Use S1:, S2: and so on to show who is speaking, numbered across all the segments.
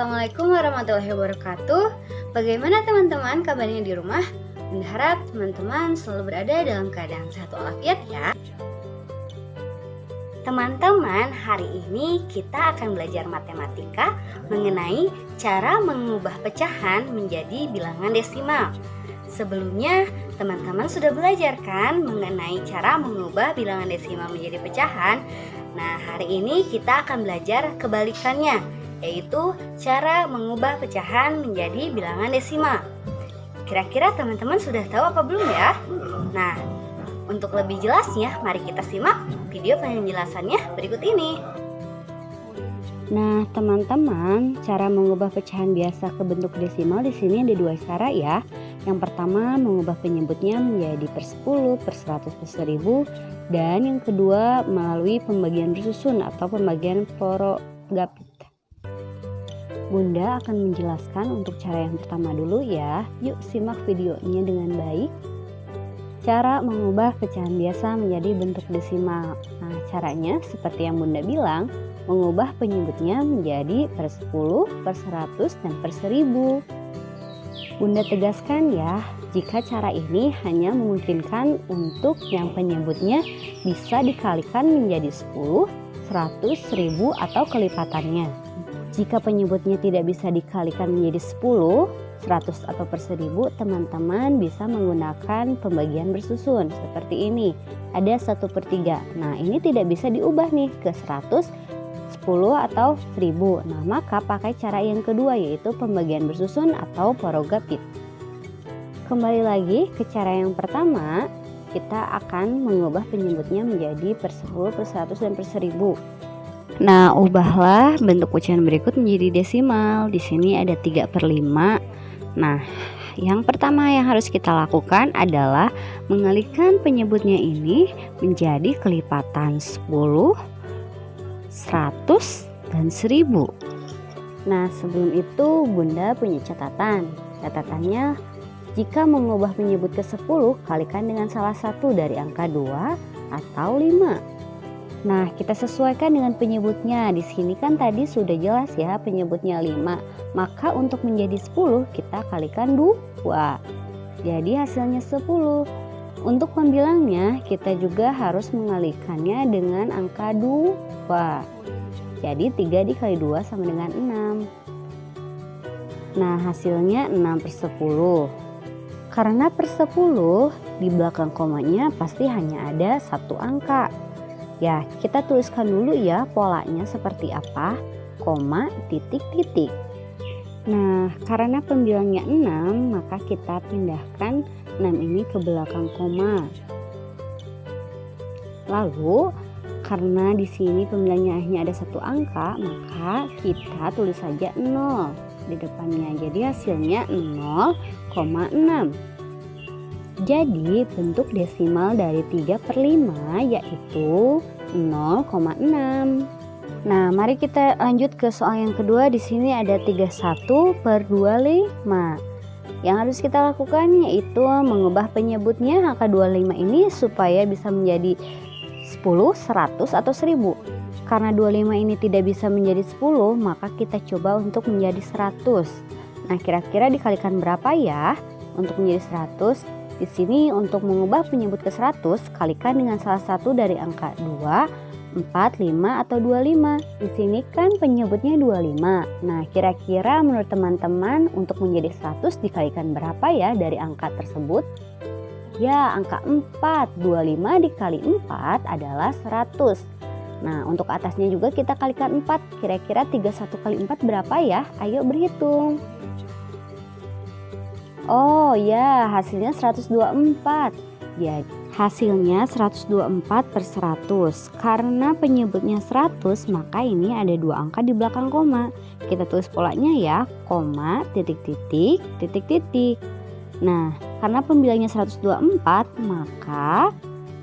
S1: Assalamualaikum warahmatullahi wabarakatuh. Bagaimana teman-teman kabarnya di rumah? Bunda harap teman-teman selalu berada dalam keadaan sehat walafiat ya. Teman-teman, hari ini kita akan belajar matematika mengenai cara mengubah pecahan menjadi bilangan desimal. Sebelumnya, teman-teman sudah belajar kan mengenai cara mengubah bilangan desimal menjadi pecahan? Nah, hari ini kita akan belajar kebalikannya, yaitu cara mengubah pecahan menjadi bilangan desimal. Kira-kira teman-teman sudah tahu apa belum ya? Nah, untuk lebih jelasnya, mari kita simak video penjelasannya berikut ini.
S2: Nah, teman-teman, cara mengubah pecahan biasa ke bentuk desimal di sini ada dua cara ya. Yang pertama, mengubah penyebutnya menjadi per 10, per 100, per 1000, dan yang kedua melalui pembagian bersusun atau pembagian porogapit. Bunda akan menjelaskan untuk cara yang pertama dulu ya. Yuk simak videonya dengan baik. Cara mengubah pecahan biasa menjadi bentuk desimal. Nah, caranya seperti yang Bunda bilang, mengubah penyebutnya menjadi per 10, per 100, dan per 1000. Bunda tegaskan ya, jika cara ini hanya memungkinkan untuk yang penyebutnya bisa dikalikan menjadi 10, 100, 1000, atau kelipatannya. Jika penyebutnya tidak bisa dikalikan menjadi 10, 100, atau per 1000, teman-teman bisa menggunakan pembagian bersusun seperti ini. Ada 1/3. Nah, ini tidak bisa diubah nih ke 100, 10, atau 1000. Nah, maka pakai cara yang kedua, yaitu pembagian bersusun atau porogapit. Kembali lagi ke cara yang pertama, kita akan mengubah penyebutnya menjadi per 10, per 100, dan per 1000. Nah, ubahlah bentuk pecahan berikut menjadi desimal. Di sini ada 3/5. Nah, yang pertama yang harus kita lakukan adalah mengalihkan penyebutnya ini menjadi kelipatan 10, 100, dan 1000. Nah, sebelum itu Bunda punya catatan. Catatannya, jika mengubah penyebut ke 10, kalikan dengan salah satu dari angka 2 atau 5. Nah, kita sesuaikan dengan penyebutnya. Di sini kan tadi sudah jelas ya penyebutnya 5. Maka untuk menjadi 10 kita kalikan 2. Jadi hasilnya 10. Untuk membilangnya kita juga harus mengalihkannya dengan angka 2. Jadi 3 dikali 2 sama dengan 6. Nah, hasilnya 6/10. Karena per 10 di belakang komanya pasti hanya ada satu angka. Ya, kita tuliskan dulu ya polanya seperti apa, koma, titik, titik. Nah, karena pembilangnya 6, maka kita pindahkan 6 ini ke belakang koma. Lalu, karena di sini pembilangnya hanya ada satu angka, maka kita tulis saja 0 di depannya. Jadi hasilnya 0,6. Jadi bentuk desimal dari 3/5 yaitu 0,6. Nah, mari kita lanjut ke soal yang kedua. Di sini ada 31/25. Yang harus kita lakukan yaitu mengubah penyebutnya angka 25 ini supaya bisa menjadi 10, 100, atau 1000. Karena 25 ini tidak bisa menjadi 10, maka kita coba untuk menjadi 100. Nah, kira-kira dikalikan berapa ya untuk menjadi 100? Di sini untuk mengubah penyebut ke 100, kalikan dengan salah satu dari angka 2, 4, 5, atau 25. Di sini kan penyebutnya 25. Nah, kira-kira menurut teman-teman untuk menjadi 100 dikalikan berapa ya dari angka tersebut? Ya, angka 4. 25 dikali 4 adalah 100. Nah, untuk atasnya juga kita kalikan 4. Kira-kira 31 kali 4 berapa ya? Ayo berhitung. Oh ya, hasilnya 124. Ya, hasilnya 124/100. Karena penyebutnya 100, maka ini ada dua angka di belakang koma. Kita tulis polanya ya, koma, titik, titik, titik, titik. Nah, karena pembilangnya 124, maka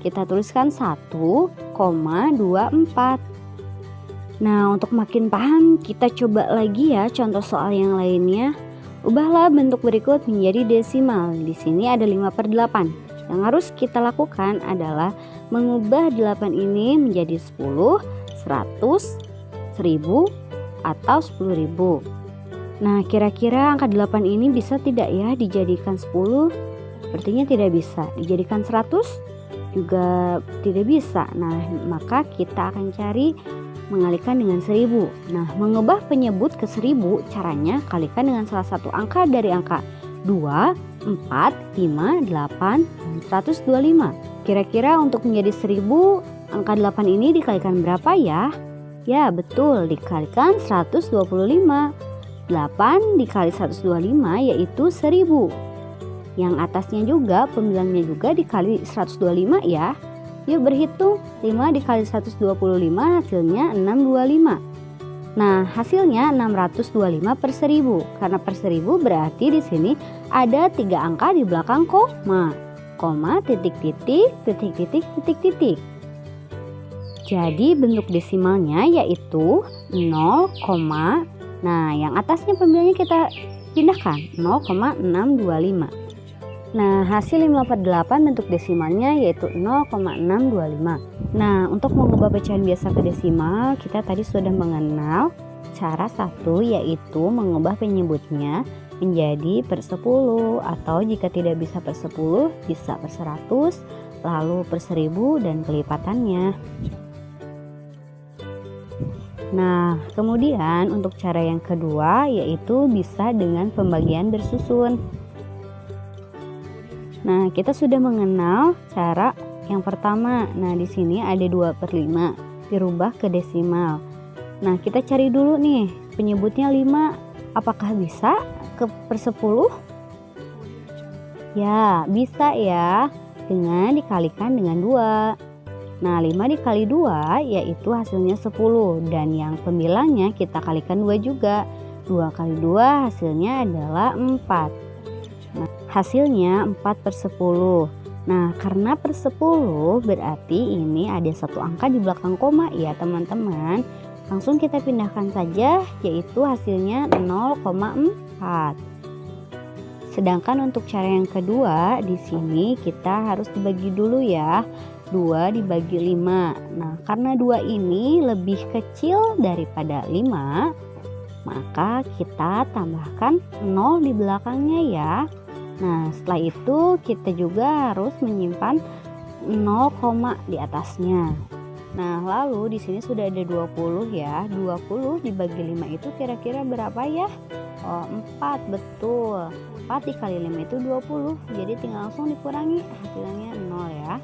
S2: kita tuliskan 1,24. Nah, untuk makin paham, kita coba lagi ya contoh soal yang lainnya. Ubahlah bentuk berikut menjadi desimal. Di sini ada 5/8. Yang harus kita lakukan adalah mengubah 8 ini menjadi 10, 100, 1000, atau 10.000. Nah, kira-kira angka 8 ini bisa tidak ya dijadikan 10? Sepertinya tidak bisa. Dijadikan 100? Juga tidak bisa. Nah, maka kita akan cari mengalihkan dengan 1000. Nah, mengubah penyebut ke 1000 caranya kalikan dengan salah satu angka dari angka 2, 4, 5, 8, dan 125. Kira-kira untuk menjadi 1000, angka 8 ini dikalikan berapa ya? Ya, betul, dikalikan 125. 8 dikali 125 yaitu 1000. Yang atasnya juga, pembilangnya juga dikali 125 ya. Yuk berhitung, 5 dikali 125 hasilnya 625. Nah, hasilnya 625 per 1000. Karena per 1000 berarti di sini ada 3 angka di belakang koma. Koma, titik, titik, titik, titik, titik, titik. Jadi bentuk desimalnya yaitu 0, nah yang atasnya pembilangnya kita pindahkan 0,625. Nah, hasil 5/8 bentuk desimalnya yaitu 0,625. Nah, untuk mengubah pecahan biasa ke desimal, kita tadi sudah mengenal cara satu, yaitu mengubah penyebutnya menjadi per 10, atau jika tidak bisa per 10 bisa per 100, lalu per 1000 dan kelipatannya. Nah, kemudian untuk cara yang kedua yaitu bisa dengan pembagian bersusun. Nah, kita sudah mengenal cara yang pertama. Nah, di sini ada 2/5 dirubah ke desimal. Nah, kita cari dulu nih penyebutnya 5. Apakah bisa ke per 10? Ya, bisa ya, dengan dikalikan dengan 2. Nah, 5 dikali 2 yaitu hasilnya 10, dan yang pembilangnya kita kalikan 2 juga. 2 kali 2 hasilnya adalah 4. Nah, hasilnya 4/10. Nah, karena per 10 berarti ini ada satu angka di belakang koma ya teman-teman. Langsung kita pindahkan saja, yaitu hasilnya 0,4. Sedangkan untuk cara yang kedua, di sini kita harus dibagi dulu ya. 2 dibagi 5. Nah, karena 2 ini lebih kecil daripada 5, maka kita tambahkan 0 di belakangnya ya. Nah, setelah itu kita juga harus menyimpan 0, di atasnya. Nah, lalu di sini sudah ada 20 ya. 20 dibagi 5 itu kira-kira berapa ya? Oh, 4, betul. 4 dikali 5 itu 20. Jadi tinggal langsung dikurangi, hasilnya 0 ya.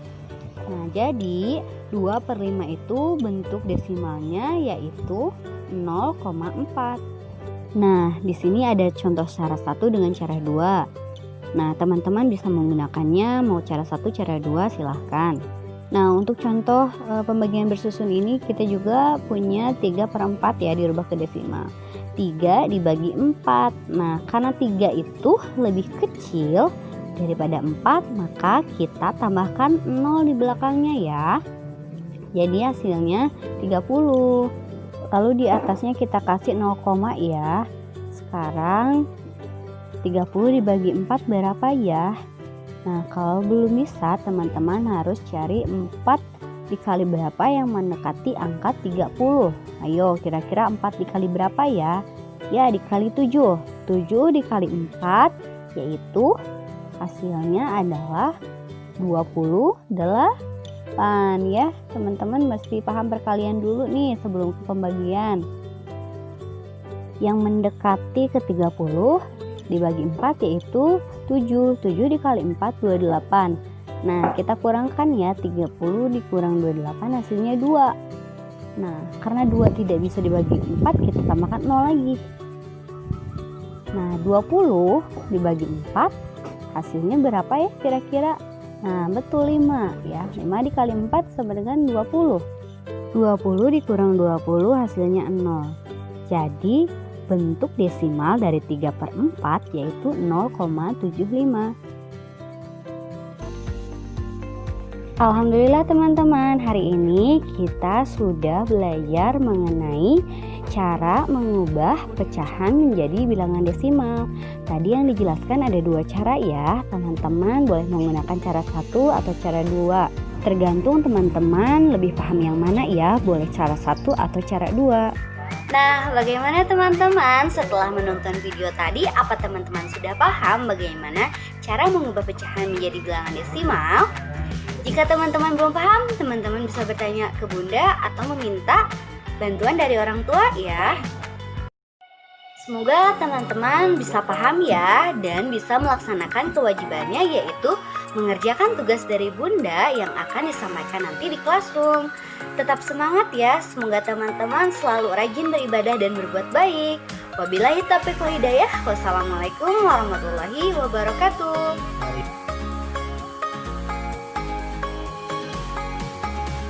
S2: Nah, jadi 2/5 itu bentuk desimalnya yaitu 0,4. Nah, di sini ada contoh cara 1 dengan cara 2. Nah, teman-teman bisa menggunakannya mau cara 1, cara 2 silahkan. Nah, untuk contoh pembagian bersusun ini kita juga punya 3/4 ya, dirubah ke desimal. 3 dibagi 4. Nah, karena 3 itu lebih kecil daripada 4, maka kita tambahkan 0 di belakangnya ya. Jadi hasilnya 30. Lalu di atasnya kita kasih 0, ya. Sekarang 30 dibagi 4 berapa ya? Nah, kalau belum bisa, teman-teman harus cari 4 dikali berapa yang mendekati angka 30. Ayo, kira-kira 4 dikali berapa ya? Ya, dikali 7. 7 dikali 4 yaitu hasilnya adalah 28 ya. Teman-teman mesti paham perkalian dulu nih sebelum ke pembagian. Yang mendekati ke 30 dibagi 4 yaitu 7. 7 dikali 4 28. Nah, kita kurangkan ya, 30 dikurang 28 hasilnya 2. Nah, karena 2 tidak bisa dibagi 4, kita tambahkan 0 lagi. Nah, 20 dibagi 4 hasilnya berapa ya kira-kira? Nah, betul 5 ya. 5 dikali 4 sama dengan 20. 20 dikurang 20 hasilnya 0. Jadi bentuk desimal dari 3/4 yaitu 0,75. Alhamdulillah teman-teman, hari ini kita sudah belajar mengenai cara mengubah pecahan menjadi bilangan desimal. Tadi yang dijelaskan ada 2 cara ya, teman-teman boleh menggunakan cara 1 atau cara 2. Tergantung teman-teman lebih paham yang mana ya, boleh cara 1 atau cara 2.
S1: Nah, bagaimana teman-teman? Setelah menonton video tadi, apa teman-teman sudah paham bagaimana cara mengubah pecahan menjadi bilangan desimal? Jika teman-teman belum paham, teman-teman bisa bertanya ke Bunda atau meminta bantuan dari orang tua ya. Semoga teman-teman bisa paham ya dan bisa melaksanakan kewajibannya, yaitu mengerjakan tugas dari Bunda yang akan disampaikan nanti di classroom. Tetap semangat ya, semoga teman-teman selalu rajin beribadah dan berbuat baik. Wabillahi taufiq wal hidayah. Wassalamualaikum warahmatullahi wabarakatuh.